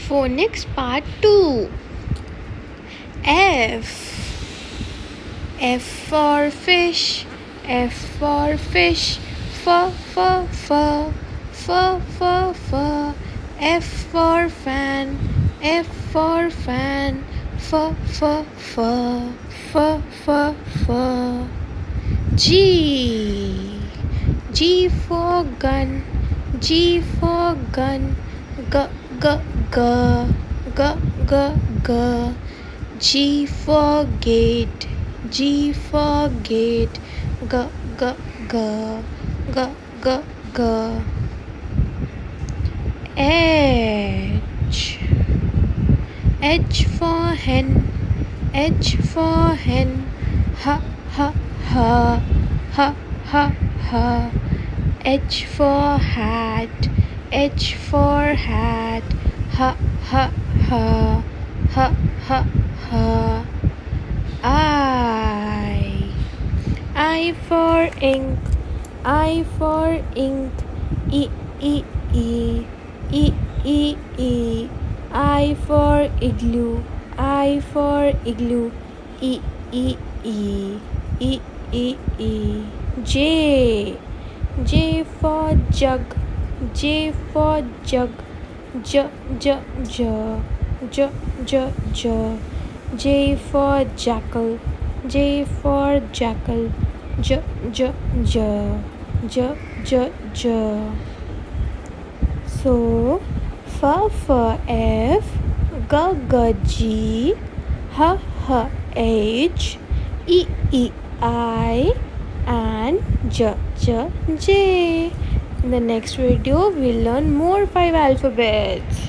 Phonics Part 2. F. F for fish. F for fish. F, f, f. F, f, f. F for fan. F for fan. F, f, f. F, f, f. G. G for gun. G for gun. G, g, g. G, g, g. G for gate. G for gate. G, g, g. G, g, g. H. H for hen. H for hen. H, h, h. H, h, h. H for hat. H for hat. H, h, h. H, h, h. I for ink. I for ink. E, e, e. E, e, e. I for igloo. I for igloo. E, e, e. E, e, e. J. J for jug. J for jug. J, j, j. J, j, j. J for jackal. J for jackal. J, j, j. J, j, j. So, F for F, G, G, G, H, H, H, E, E, I, and J, J, J. In the next video, we'll learn more 5 alphabets.